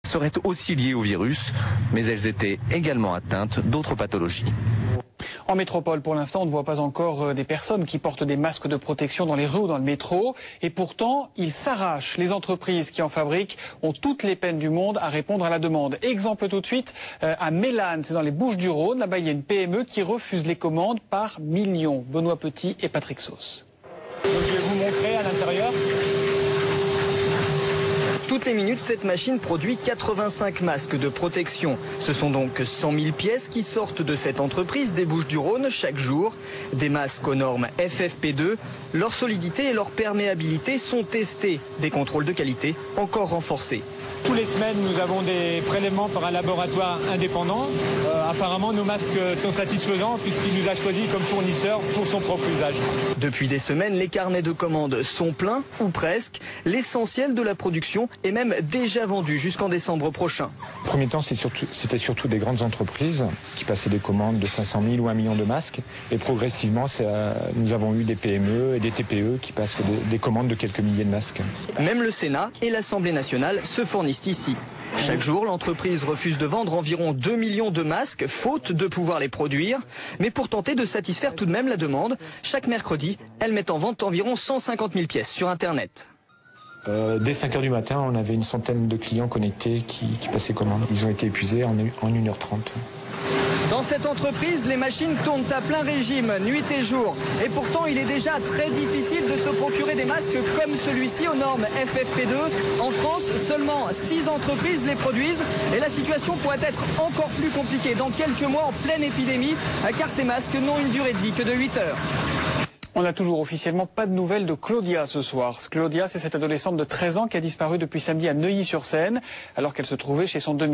seraient aussi liées au virus, mais elles étaient également atteintes d'autres pathologies. En métropole, pour l'instant, on ne voit pas encore des personnes qui portent des masques de protection dans les rues ou dans le métro. Et pourtant, ils s'arrachent. Les entreprises qui en fabriquent ont toutes les peines du monde à répondre à la demande. Exemple tout de suite à Mélannes, c'est dans les Bouches-du-Rhône. Là-bas, il y a une PME qui refuse les commandes par millions. Benoît Petit et Patrick Sauce. Je vais vous montrer à l'intérieur. Toutes les minutes, cette machine produit 85 masques de protection. Ce sont donc 100 000 pièces qui sortent de cette entreprise des Bouches-du-Rhône chaque jour. Des masques aux normes FFP2. Leur solidité et leur perméabilité sont testés. Des contrôles de qualité encore renforcés. Tous les semaines, nous avons des prélèvements par un laboratoire indépendant. Apparemment, nos masques sont satisfaisants puisqu'il nous a choisis comme fournisseur pour son propre usage. Depuis des semaines, les carnets de commandes sont pleins, ou presque. L'essentiel de la production est même déjà vendu jusqu'en décembre prochain. En premier temps, c'était surtout des grandes entreprises qui passaient des commandes de 500 000 ou 1 million de masques. Et progressivement, nous avons eu des PME et des TPE qui passent des commandes de quelques milliers de masques. Même le Sénat et l'Assemblée nationale se fournissent ici. Chaque jour, l'entreprise refuse de vendre environ 2 millions de masques, faute de pouvoir les produire. Mais pour tenter de satisfaire tout de même la demande, chaque mercredi, elle met en vente environ 150 000 pièces sur Internet. Dès 5 h du matin, on avait une centaine de clients connectés qui passaient commande. Ils ont été épuisés en 1h30. Dans cette entreprise, les machines tournent à plein régime, nuit et jour. Et pourtant, il est déjà très difficile de se procurer des masques comme celui-ci aux normes FFP2. En France, seulement 6 entreprises les produisent. Et la situation pourrait être encore plus compliquée dans quelques mois en pleine épidémie, car ces masques n'ont une durée de vie que de 8 heures. On n'a toujours officiellement pas de nouvelles de Claudia ce soir. Claudia, c'est cette adolescente de 13 ans qui a disparu depuis samedi à Neuilly-sur-Seine, alors qu'elle se trouvait chez son demi